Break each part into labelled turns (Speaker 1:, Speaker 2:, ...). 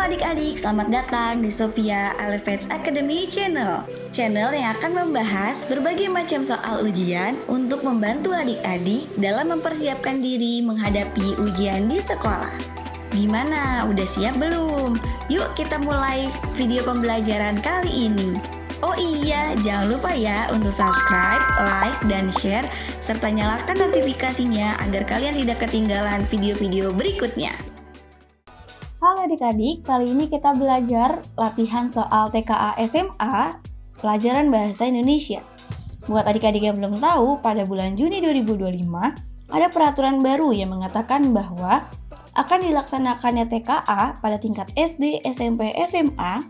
Speaker 1: adik-adik, selamat datang di Sophia Elevate Academy Channel. Channel yang akan membahas berbagai macam soal ujian untuk membantu adik-adik dalam mempersiapkan diri menghadapi ujian di sekolah. Gimana? Udah siap belum? Yuk kita mulai video pembelajaran kali ini. Oh iya, jangan lupa ya untuk subscribe, like, dan share, serta nyalakan notifikasinya agar kalian tidak ketinggalan video-video berikutnya.
Speaker 2: Halo adik-adik, kali ini kita belajar latihan soal TKA SMA, pelajaran bahasa Indonesia. Buat adik-adik yang belum tahu, pada bulan Juni 2025, ada peraturan baru yang mengatakan bahwa akan dilaksanakannya TKA pada tingkat SD, SMP, SMA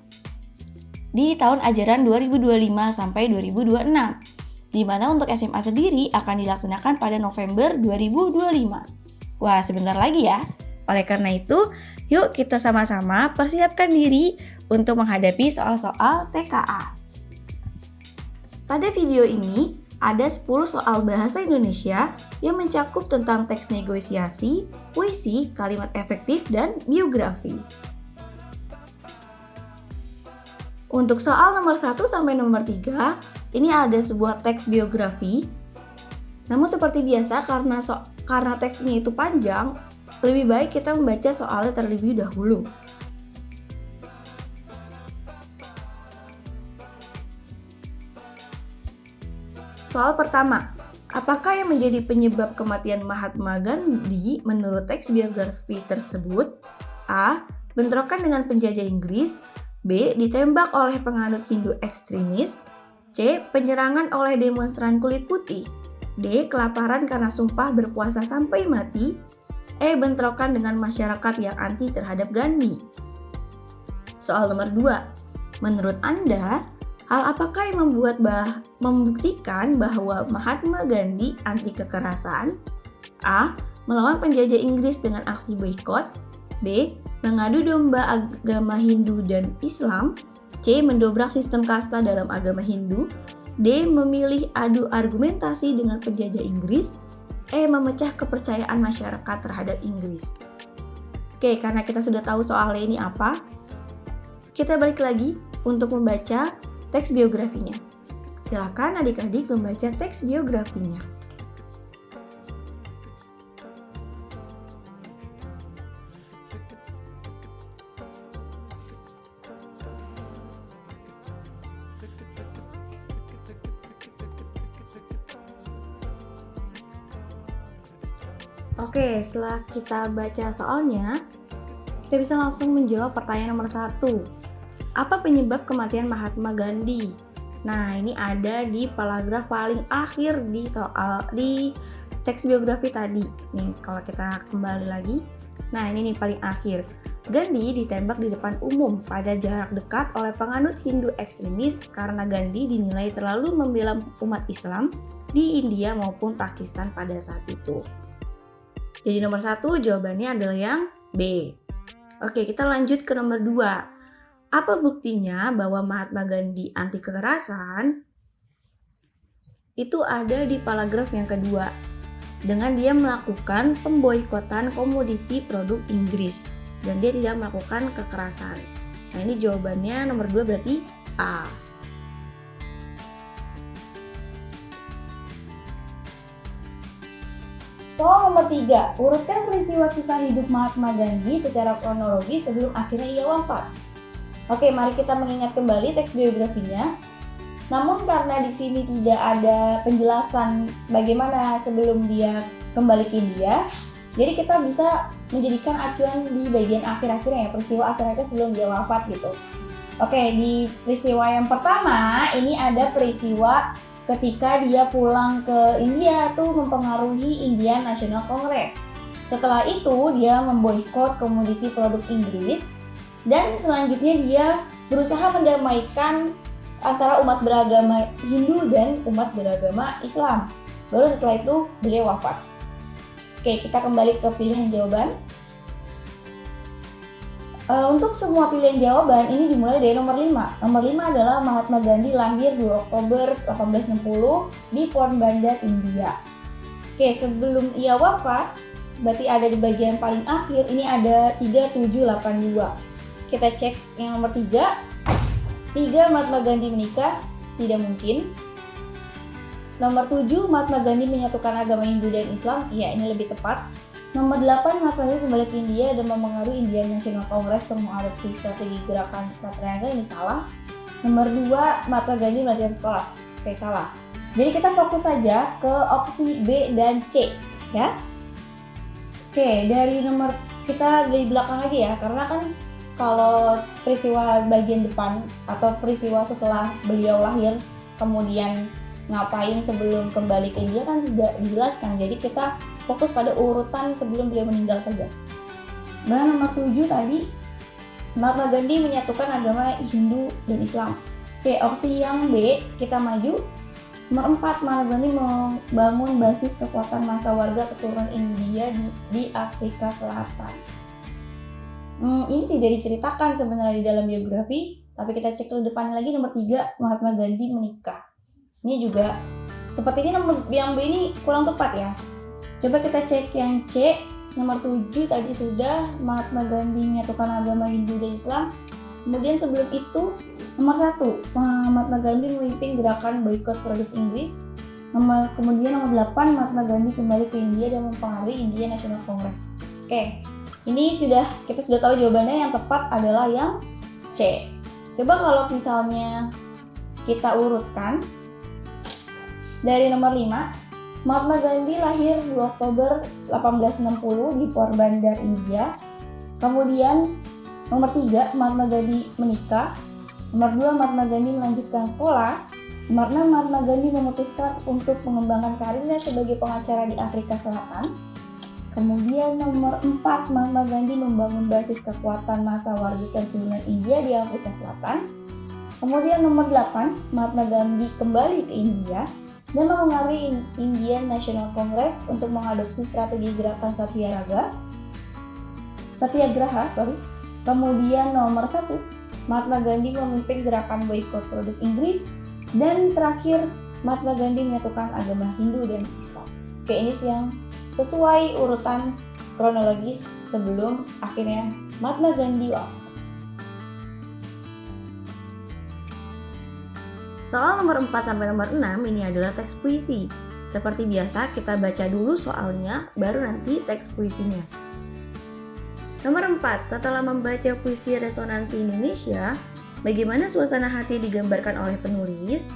Speaker 2: di tahun ajaran 2025 sampai 2026, di mana untuk SMA sendiri akan dilaksanakan pada November 2025. Wah, sebentar lagi ya. Oleh karena itu, yuk kita sama-sama persiapkan diri untuk menghadapi soal-soal TKA. Pada video ini, ada 10 soal bahasa Indonesia yang mencakup tentang teks negosiasi, puisi, kalimat efektif, dan biografi. Untuk soal nomor 1 sampai nomor 3, ini ada sebuah teks biografi. Namun seperti biasa, karena teksnya itu panjang, lebih baik kita membaca soalnya terlebih dahulu. Soal pertama, apakah yang menjadi penyebab kematian Mahatma Gandhi menurut teks biografi tersebut? A. Bentrokan dengan penjajah Inggris. B. Ditembak oleh penganut Hindu ekstremis. C. Penyerangan oleh demonstran kulit putih. D. Kelaparan karena sumpah berpuasa sampai mati. E. Bentrokan dengan masyarakat yang anti terhadap Gandhi. Soal nomor 2. Menurut Anda, hal apakah yang membuktikan bahwa Mahatma Gandhi anti kekerasan? A. Melawan penjajah Inggris dengan aksi boikot. B. Mengadu domba agama Hindu dan Islam. C. Mendobrak sistem kasta dalam agama Hindu. D. Memilih adu argumentasi dengan penjajah Inggris. E. Memecah kepercayaan masyarakat terhadap Inggris. Oke, karena kita sudah tahu soalnya ini apa, kita balik lagi untuk membaca teks biografinya. Silakan adik-adik membaca teks biografinya. Oke, setelah kita baca soalnya, kita bisa langsung menjawab pertanyaan nomor 1. Apa penyebab kematian Mahatma Gandhi? Nah, ini ada di paragraf paling akhir di teks biografi tadi. Nih, kalau kita kembali lagi. Nah, ini nih paling akhir. Gandhi ditembak di depan umum pada jarak dekat oleh penganut Hindu ekstremis karena Gandhi dinilai terlalu membela umat Islam di India maupun Pakistan pada saat itu. Jadi nomor 1 jawabannya adalah yang B. Oke, kita lanjut ke nomor 2. Apa buktinya bahwa Mahatma Gandhi anti kekerasan? Itu ada di paragraf yang kedua. Dengan dia melakukan pemboikotan komoditi produk Inggris. Dan dia tidak melakukan kekerasan. Nah, ini jawabannya nomor 2 berarti A. Soal nomor 3, urutkan peristiwa kisah hidup Mahatma Gandhi secara kronologis sebelum akhirnya ia wafat. Oke, mari kita mengingat kembali teks biografinya. Namun karena di sini tidak ada penjelasan bagaimana sebelum dia kembali ke India, jadi kita bisa menjadikan acuan di bagian akhir-akhirnya ya, peristiwa akhir-akhir sebelum dia wafat gitu. Oke, di peristiwa yang pertama ini ada peristiwa ketika dia pulang ke India tuh mempengaruhi Indian National Congress. Setelah itu dia memboikot komoditi produk Inggris dan selanjutnya dia berusaha mendamaikan antara umat beragama Hindu dan umat beragama Islam. Baru setelah itu beliau wafat. Oke, kita kembali ke pilihan jawaban. Untuk semua pilihan jawaban ini dimulai dari nomor 5. Nomor 5 adalah Mahatma Gandhi lahir 2 Oktober 1860 di Porbandar, India. Oke, sebelum ia wafat, berarti ada di bagian paling akhir, ini ada 3782. kita cek yang nomor 3. Mahatma Gandhi menikah, tidak mungkin. Nomor 7, Mahatma Gandhi menyatukan agama Hindu dan Islam, ya ini lebih tepat. Nomor 8, Mahatma Gandhi kembali ke India dan memengaruhi Indian National Congress untuk mengadopsi strategi gerakan Satyagraha, ini salah. Nomor 2, Mahatma Gandhi melanjutkan sekolah, oke salah. Jadi kita fokus saja ke opsi B dan C ya. Oke, dari nomor kita dari belakang aja ya, karena kan kalau peristiwa bagian depan atau peristiwa setelah beliau lahir kemudian ngapain sebelum kembali ke India kan tidak dijelaskan. Jadi kita fokus pada urutan sebelum beliau meninggal saja. Nah, nomor 7 tadi Mahatma Gandhi menyatukan agama Hindu dan Islam. Oke, opsi yang B kita maju. Nomor 4, Mahatma Gandhi membangun basis kekuatan massa warga keturunan India di Afrika Selatan. Ini tidak diceritakan sebenarnya di dalam biografi, tapi kita cek ke depannya lagi. Nomor 3, Mahatma Gandhi menikah. Ini juga seperti ini, nomor yang B ini kurang tepat ya. Coba kita cek yang C. Nomor 7 tadi sudah, Mahatma Gandhi menyatukan agama Hindu dan Islam. Kemudian sebelum itu nomor 1, Mahatma Gandhi memimpin gerakan boikot produk Inggris. Kemudian nomor 8, Mahatma Gandhi kembali ke India dan mempengaruhi Indian National Congress. Oke, ini kita sudah tahu jawabannya. Yang tepat adalah yang C. Coba kalau misalnya kita urutkan dari nomor 5, Mahatma Gandhi lahir 2 Oktober 1860 di Porbandar, India. Kemudian nomor 3, Mahatma Gandhi menikah. Nomor 2, Mahatma Gandhi melanjutkan sekolah. Nomor 6, Mahatma Gandhi memutuskan untuk mengembangkan karirnya sebagai pengacara di Afrika Selatan. Kemudian nomor 4, Mahatma Gandhi membangun basis kekuatan massa warga keturunan India di Afrika Selatan. Kemudian nomor 8, Mahatma Gandhi kembali ke India dan memengaruhi Indian National Congress untuk mengadopsi strategi gerakan Satyagraha. Kemudian nomor 1, Mahatma Gandhi memimpin gerakan boikot produk Inggris. Dan terakhir, Mahatma Gandhi menyatukan agama Hindu dan Islam. Oke, ini yang sesuai urutan kronologis sebelum akhirnya Mahatma Gandhi wafat. Soal nomor 4 sampai nomor 6 ini adalah teks puisi. Seperti biasa kita baca dulu soalnya, baru nanti teks puisinya. Nomor 4, setelah membaca puisi Resonansi Indonesia, bagaimana suasana hati digambarkan oleh penulis?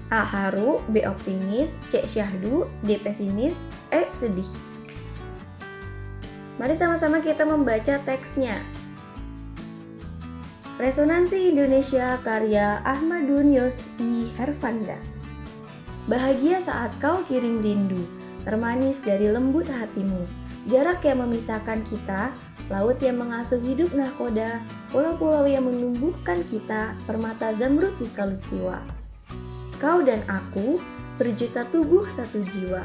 Speaker 2: A. Haru, B. Optimis, C. Syahdu, D. Pesimis, E. Sedih. Mari sama-sama kita membaca teksnya. Resonansi Indonesia karya Ahmadun Yos'i Herfanda. Bahagia saat kau kirim rindu, termanis dari lembut hatimu. Jarak yang memisahkan kita, laut yang mengasuh hidup nahkoda, pulau-pulau yang menumbuhkan kita, permata zamrud di kalustiwa. Kau dan aku, berjuta tubuh satu jiwa.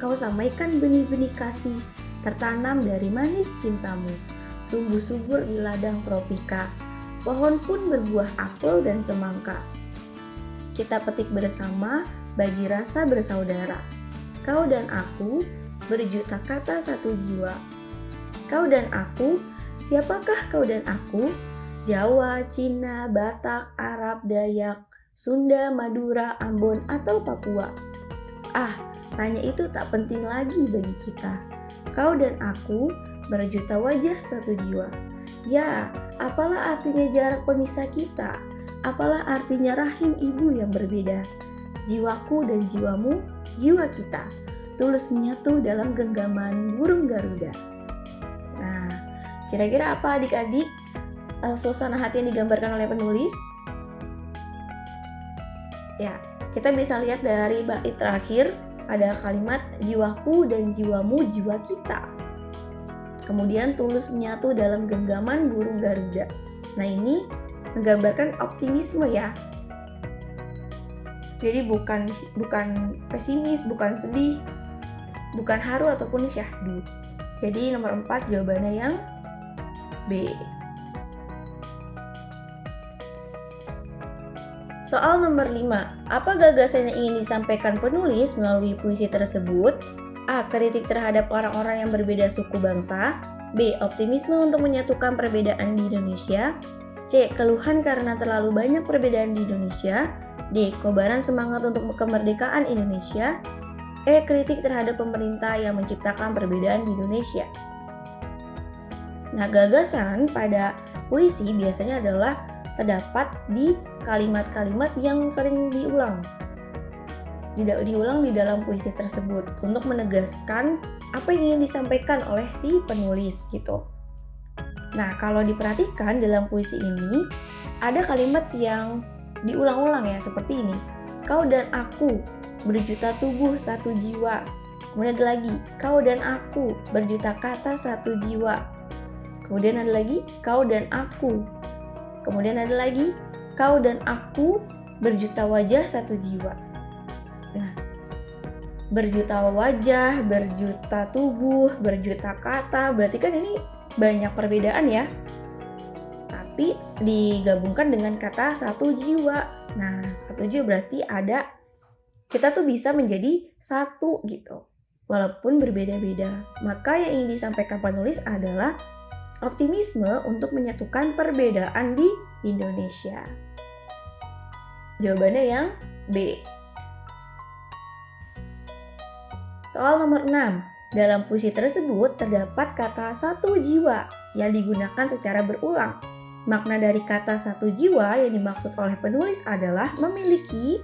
Speaker 2: Kau samaikan benih-benih kasih, tertanam dari manis cintamu. Tumbuh subur di ladang tropika, pohon pun berbuah apel dan semangka. Kita petik bersama bagi rasa bersaudara. Kau dan aku, berjuta kata satu jiwa. Kau dan aku, siapakah kau dan aku? Jawa, Cina, Batak, Arab, Dayak, Sunda, Madura, Ambon, atau Papua? Ah, tanya itu tak penting lagi bagi kita. Kau dan aku, berjuta wajah satu jiwa. Ya, apalah artinya jarak pemisah kita? Apalah artinya rahim ibu yang berbeda? Jiwaku dan jiwamu, jiwa kita, tulus menyatu dalam genggaman burung Garuda. Nah, kira-kira apa adik-adik suasana hati yang digambarkan oleh penulis? Ya, kita bisa lihat dari bait terakhir ada kalimat jiwaku dan jiwamu, jiwa kita. Kemudian tulus menyatu dalam genggaman burung Garuda. Nah, ini menggambarkan optimisme ya. Jadi bukan pesimis, bukan sedih, bukan haru ataupun syahdu. Jadi nomor 4 jawabannya yang B. Soal nomor 5. Apa gagasan yang ingin disampaikan penulis melalui puisi tersebut? A. Kritik terhadap orang-orang yang berbeda suku bangsa. B. Optimisme untuk menyatukan perbedaan di Indonesia. C. Keluhan karena terlalu banyak perbedaan di Indonesia. D. Kobaran semangat untuk kemerdekaan Indonesia. E. Kritik terhadap pemerintah yang menciptakan perbedaan di Indonesia. Nah, gagasan pada puisi biasanya adalah terdapat di kalimat-kalimat yang sering diulang di dalam puisi tersebut untuk menegaskan apa yang ingin disampaikan oleh si penulis gitu. Nah, kalau diperhatikan dalam puisi ini ada kalimat yang diulang-ulang ya, seperti ini. Kau dan aku berjuta tubuh satu jiwa. Kemudian ada lagi, kau dan aku berjuta kata satu jiwa. Kemudian ada lagi, kau dan aku. Kemudian ada lagi, kau dan aku berjuta wajah satu jiwa. Nah, berjuta wajah, berjuta tubuh, berjuta kata, berarti kan ini banyak perbedaan ya. Tapi digabungkan dengan kata satu jiwa. Nah, satu jiwa berarti kita tuh bisa menjadi satu gitu, walaupun berbeda-beda. Maka yang ingin disampaikan penulis adalah optimisme untuk menyatukan perbedaan di Indonesia. Jawabannya yang B. Soal nomor 6. Dalam puisi tersebut terdapat kata satu jiwa yang digunakan secara berulang. Makna dari kata satu jiwa yang dimaksud oleh penulis adalah memiliki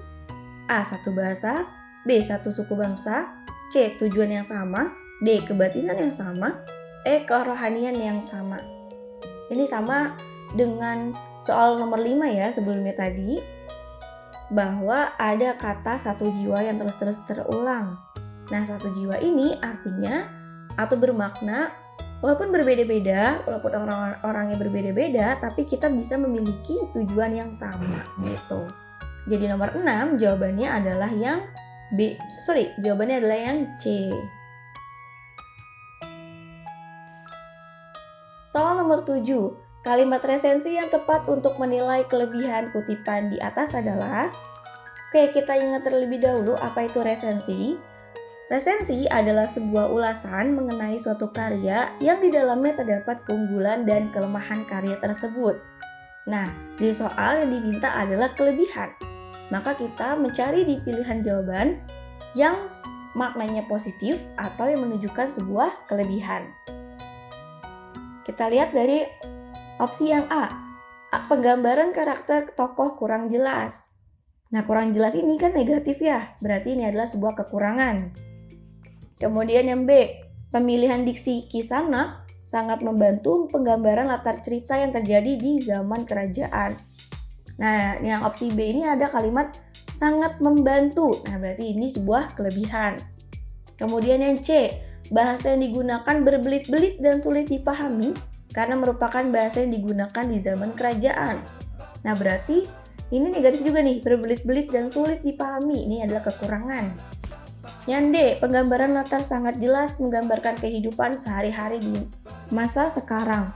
Speaker 2: A. Satu bahasa, B. Satu suku bangsa, C. Tujuan yang sama, D. Kebatinan yang sama, E. Kerohanian yang sama. Ini sama dengan soal nomor 5 ya sebelumnya tadi, bahwa ada kata satu jiwa yang terus-terus terulang. Nah, satu jiwa ini artinya atau bermakna walaupun berbeda-beda, walaupun orang-orangnya berbeda-beda, tapi kita bisa memiliki tujuan yang sama gitu. Jadi nomor 6 jawabannya adalah yang jawabannya adalah yang C. Soal nomor 7. Kalimat resensi yang tepat untuk menilai kelebihan kutipan di atas adalah, oke, kita ingat terlebih dahulu apa itu resensi. Resensi adalah sebuah ulasan mengenai suatu karya yang di dalamnya terdapat keunggulan dan kelemahan karya tersebut. Nah, di soal yang diminta adalah kelebihan. Maka kita mencari di pilihan jawaban yang maknanya positif atau yang menunjukkan sebuah kelebihan. Kita lihat dari opsi yang A. Penggambaran karakter tokoh kurang jelas. Nah, kurang jelas ini kan negatif ya, berarti ini adalah sebuah kekurangan. Kemudian yang B, pemilihan diksi Kisanak sangat membantu penggambaran latar cerita yang terjadi di zaman kerajaan. Nah, yang opsi B ini ada kalimat sangat membantu. Nah, berarti ini sebuah kelebihan. Kemudian yang C, bahasa yang digunakan berbelit-belit dan sulit dipahami karena merupakan bahasa yang digunakan di zaman kerajaan. Nah, berarti ini negatif juga nih, berbelit-belit dan sulit dipahami. Ini adalah kekurangan. Yang D, penggambaran latar sangat jelas menggambarkan kehidupan sehari-hari di masa sekarang.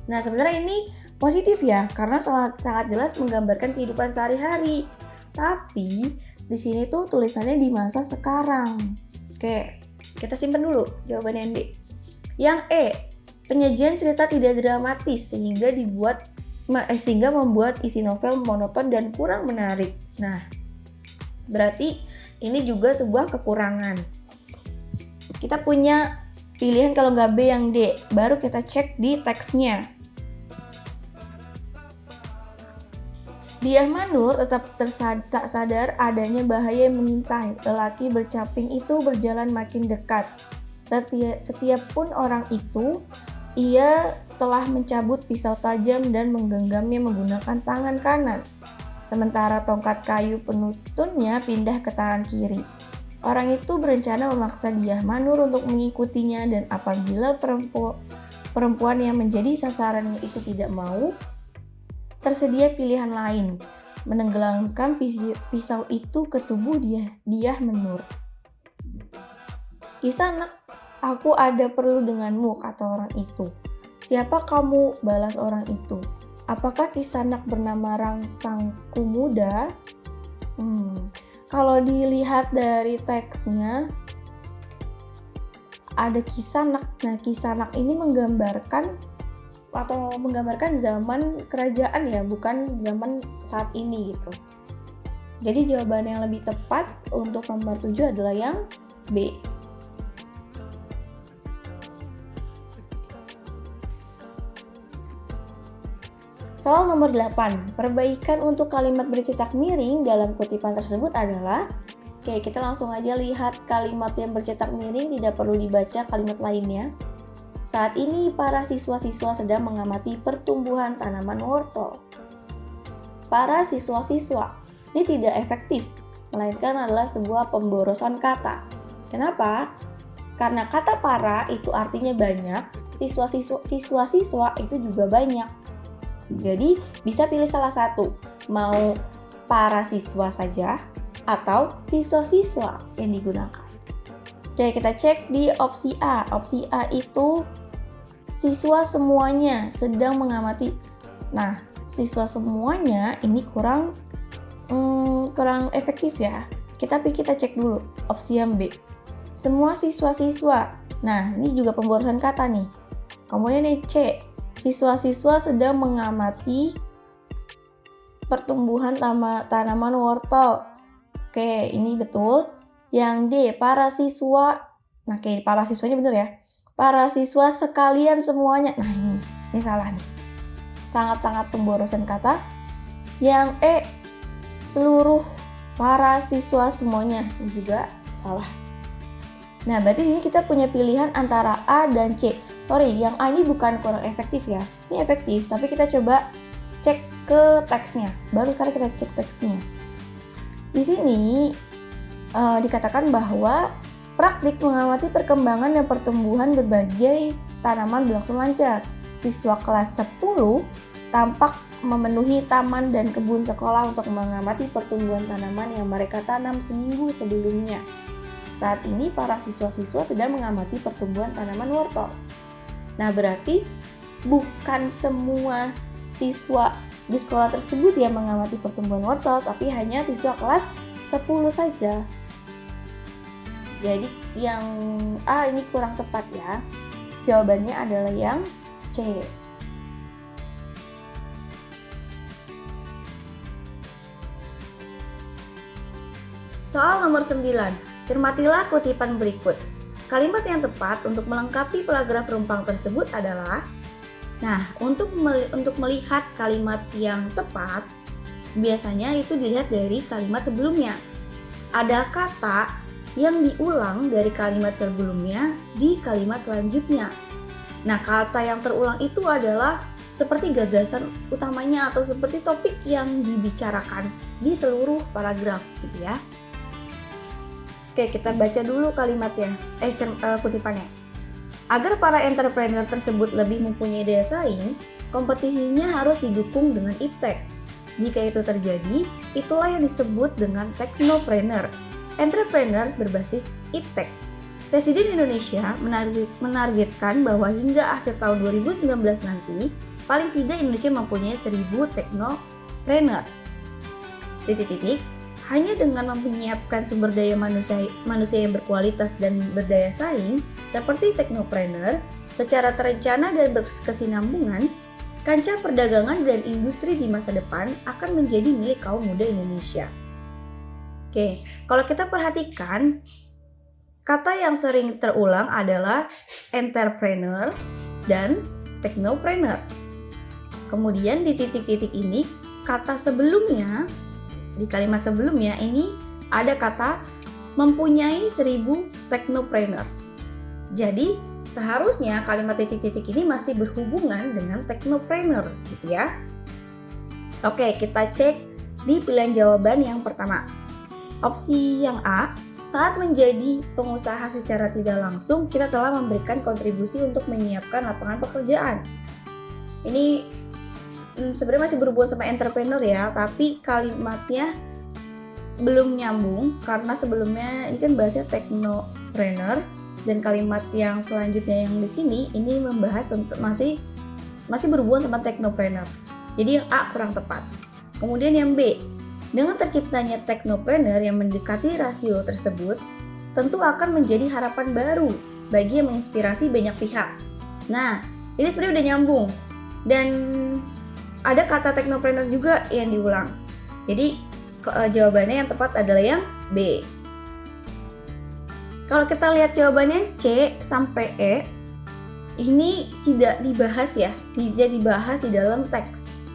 Speaker 2: Nah, sebenarnya ini positif ya, karena sangat jelas menggambarkan kehidupan sehari-hari. Tapi di sini tuh tulisannya di masa sekarang. Oke, kita simpen dulu jawaban yang D. Yang E, penyajian cerita tidak dramatis sehingga membuat isi novel monoton dan kurang menarik. Nah, berarti ini juga sebuah kekurangan. Kita punya pilihan kalau nggak B yang D, baru kita cek di teksnya. Diah Manur tetap tak sadar adanya bahaya yang mengintai. Lelaki bercaping itu berjalan makin dekat. Setiap pun orang itu, ia telah mencabut pisau tajam dan menggenggamnya menggunakan tangan kanan. Sementara tongkat kayu penuntunnya pindah ke tangan kiri. Orang itu berencana memaksa Diah Manur untuk mengikutinya, dan apabila perempuan yang menjadi sasarannya itu tidak mau, tersedia pilihan lain, menenggelamkan pisau itu ke tubuh Diah Manur. Kisanak, aku ada perlu denganmu, kata orang itu. Siapa kamu? Balas orang itu. Apakah Kisanak bernama Rangsang Kumuda? Kalau dilihat dari teksnya, ada Kisanak. Nah, Kisanak ini menggambarkan zaman kerajaan ya, bukan zaman saat ini gitu. Jadi jawaban yang lebih tepat untuk nomor 7 adalah yang B. Soal nomor 8, perbaikan untuk kalimat bercetak miring dalam kutipan tersebut adalah, oke, kita langsung aja lihat kalimat yang bercetak miring, tidak perlu dibaca kalimat lainnya. Saat ini para siswa-siswa sedang mengamati pertumbuhan tanaman wortel. Para siswa-siswa, ini tidak efektif, melainkan adalah sebuah pemborosan kata. Kenapa? Karena kata para itu artinya banyak, siswa-siswa itu juga banyak. Jadi bisa pilih salah satu, mau para siswa saja atau siswa-siswa yang digunakan. Oke, kita cek di opsi A. Opsi A itu siswa semuanya sedang mengamati. Nah, siswa semuanya ini kurang efektif ya. Kita cek dulu opsi yang B. Semua siswa-siswa. Nah, ini juga pemborosan kata nih. Kemudian yang C. Siswa-siswa sedang mengamati pertumbuhan tanaman wortel. Oke, ini betul. Yang D, para siswa. Nah, oke, para siswanya benar ya. Para siswa sekalian semuanya. Nah, ini salah nih. Sangat-sangat pemborosan kata. Yang E, seluruh para siswa semuanya. Ini juga salah. Nah, berarti ini kita punya pilihan antara A dan C. Sorry, yang A ini bukan kurang efektif ya. Ini efektif, tapi kita coba cek ke teksnya. Baru sekarang kita cek teksnya. Di sini dikatakan bahwa praktik mengamati perkembangan dan pertumbuhan berbagai tanaman berlangsung lancar. Siswa kelas 10 tampak memenuhi taman dan kebun sekolah untuk mengamati pertumbuhan tanaman yang mereka tanam seminggu sebelumnya. Saat ini para siswa-siswa sedang mengamati pertumbuhan tanaman wortel. Nah, berarti bukan semua siswa di sekolah tersebut yang mengamati pertumbuhan wortel, tapi hanya siswa kelas 10 saja. Jadi yang A ini kurang tepat ya. Jawabannya adalah yang C. Soal nomor 9. Cermatilah kutipan berikut. Kalimat yang tepat untuk melengkapi paragraf rumpang tersebut adalah, nah, untuk melihat kalimat yang tepat, biasanya itu dilihat dari kalimat sebelumnya. Ada kata yang diulang dari kalimat sebelumnya di kalimat selanjutnya. Nah, kata yang terulang itu adalah seperti gagasan utamanya atau seperti topik yang dibicarakan di seluruh paragraf gitu ya. Oke, kita baca dulu kalimatnya, kutipannya. Agar para entrepreneur tersebut lebih mempunyai daya saing, kompetisinya harus didukung dengan iptek. Jika itu terjadi, itulah yang disebut dengan technopreneur, entrepreneur berbasis iptek. Presiden Indonesia menargetkan bahwa hingga akhir tahun 2019 nanti, paling tidak Indonesia mempunyai 1000 technopreneur. Hanya dengan menyiapkan sumber daya manusia yang berkualitas dan berdaya saing, seperti technopreneur, secara terencana dan berkesinambungan, kancah perdagangan dan industri di masa depan akan menjadi milik kaum muda Indonesia. Oke, kalau kita perhatikan, kata yang sering terulang adalah entrepreneur dan technopreneur. Kemudian di titik-titik ini, kata sebelumnya, di kalimat sebelumnya ini ada kata mempunyai 1000 technopreneur. Jadi seharusnya kalimat titik-titik ini masih berhubungan dengan technopreneur gitu ya. Oke, kita cek di pilihan jawaban yang pertama. Opsi yang A, saat menjadi pengusaha secara tidak langsung kita telah memberikan kontribusi untuk menyiapkan lapangan pekerjaan. Ini sebenarnya masih berhubungan sama entrepreneur ya, tapi kalimatnya belum nyambung karena sebelumnya ini kan bahasnya technopreneur dan kalimat yang selanjutnya yang di sini ini membahas tentang masih berhubungan sama technopreneur. Jadi yang A kurang tepat. Kemudian yang B, dengan terciptanya technopreneur yang mendekati rasio tersebut, tentu akan menjadi harapan baru bagi yang menginspirasi banyak pihak. Nah, ini sebenarnya udah nyambung. Dan ada kata teknopreneur juga yang diulang. Jadi jawabannya yang tepat adalah yang B. Kalau kita lihat jawabannya C sampai E, ini tidak dibahas ya, tidak dibahas di dalam teks.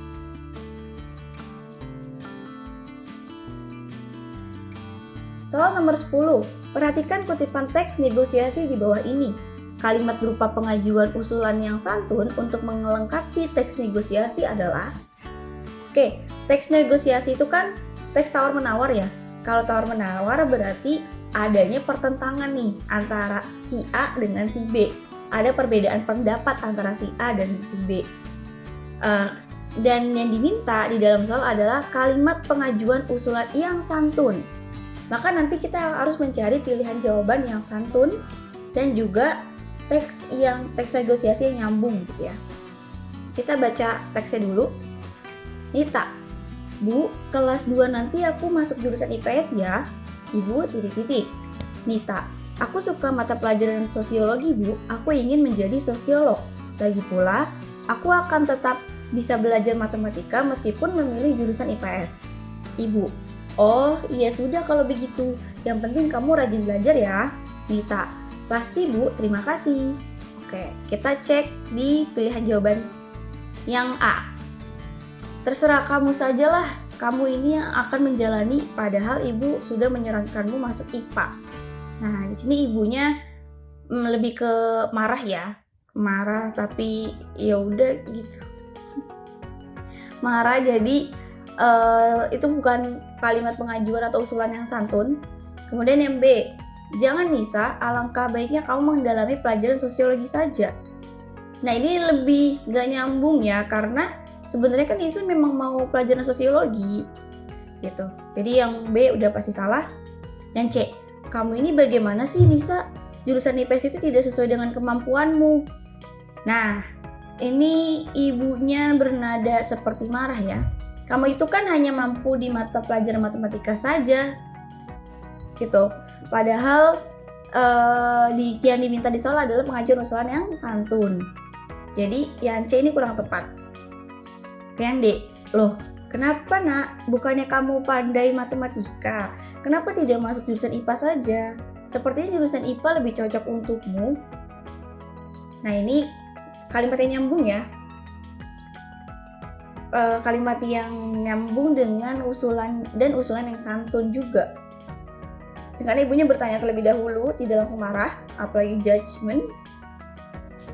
Speaker 2: Soal nomor 10, perhatikan kutipan teks negosiasi di bawah ini. Kalimat berupa pengajuan usulan yang santun untuk melengkapi teks negosiasi adalah teks negosiasi itu kan teks tawar-menawar ya. Kalau tawar-menawar berarti adanya pertentangan nih antara si A dengan si B. Ada perbedaan pendapat antara si A dan si B. Dan yang diminta di dalam soal adalah kalimat pengajuan usulan yang santun. Maka nanti kita harus mencari pilihan jawaban yang santun dan juga teks negosiasi yang nyambung gitu ya. Kita baca teksnya dulu. Nita, Bu, kelas 2 nanti aku masuk jurusan IPS ya. Ibu, titik-titik. Nita, aku suka mata pelajaran sosiologi, Bu. Aku ingin menjadi sosiolog. Lagi pula, aku akan tetap bisa belajar matematika meskipun memilih jurusan IPS. Ibu, oh iya sudah kalau begitu. Yang penting kamu rajin belajar ya. Nita, pasti Bu, terima kasih. Oke, kita cek di pilihan jawaban yang A. Terserah kamu sajalah, kamu ini yang akan menjalani padahal ibu sudah menyarankanmu masuk IPA. Nah, di sini ibunya lebih ke marah ya. Marah tapi ya udah gitu. Marah jadi itu bukan kalimat pengajuan atau usulan yang santun. Kemudian yang B, jangan Nisa, alangkah baiknya kamu mendalami pelajaran sosiologi saja. Nah ini lebih gak nyambung ya, karena sebenarnya kan Nisa memang mau pelajaran sosiologi gitu. Jadi yang B udah pasti salah. Yang C, kamu ini bagaimana sih Nisa? Jurusan IPS itu tidak sesuai dengan kemampuanmu. Nah ini ibunya bernada seperti marah ya. Kamu itu kan hanya mampu di mata pelajaran matematika saja gitu. Padahal yang diminta di soal adalah pengajuan usulan yang santun. Jadi yang C ini kurang tepat. Yang D, loh kenapa nak? Bukannya kamu pandai matematika? Kenapa tidak masuk jurusan IPA saja? Sepertinya jurusan IPA lebih cocok untukmu. Nah ini kalimat yang nyambung ya. Kalimat yang nyambung dengan usulan dan usulan yang santun juga. Dengan ibunya bertanya terlebih dahulu, tidak langsung marah, apalagi judgement.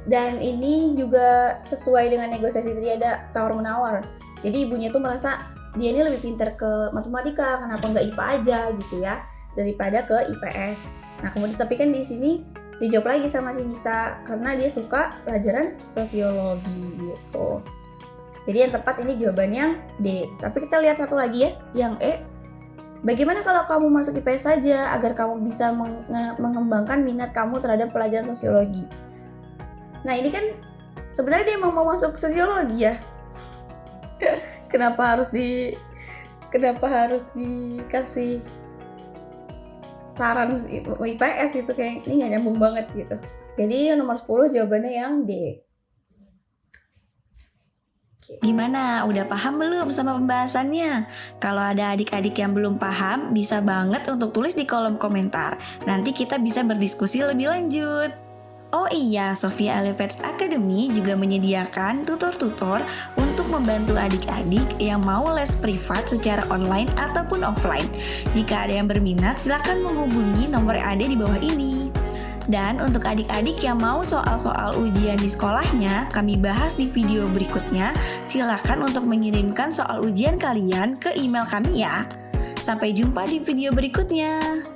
Speaker 2: Dan ini juga sesuai dengan negosiasi tadi, ada tawar-menawar. Jadi ibunya tuh merasa dia ini lebih pintar ke matematika, kenapa nggak IPA aja gitu ya, daripada ke IPS. Nah kemudian tapi kan di sini dijawab lagi sama si Nisa karena dia suka pelajaran sosiologi gitu. Jadi yang tepat ini jawabannya yang D. Tapi kita lihat satu lagi ya, yang E. Bagaimana kalau kamu masuk IPS saja agar kamu bisa mengembangkan minat kamu terhadap pelajaran sosiologi? Nah ini kan sebenarnya dia emang mau masuk sosiologi ya. Kenapa harus dikasih saran IPS itu, kayak ini nggak nyambung banget gitu. Jadi nomor 10 jawabannya yang D.
Speaker 1: Gimana? Udah paham belum sama pembahasannya? Kalau ada adik-adik yang belum paham, bisa banget untuk tulis di kolom komentar. Nanti kita bisa berdiskusi lebih lanjut. Oh iya, Sophia Elevate Academy juga menyediakan tutor-tutor untuk membantu adik-adik yang mau les privat secara online ataupun offline. Jika ada yang berminat, silakan menghubungi nomor yang ada di bawah ini. Dan untuk adik-adik yang mau soal-soal ujian di sekolahnya, kami bahas di video berikutnya. Silakan untuk mengirimkan soal ujian kalian ke email kami ya. Sampai jumpa di video berikutnya.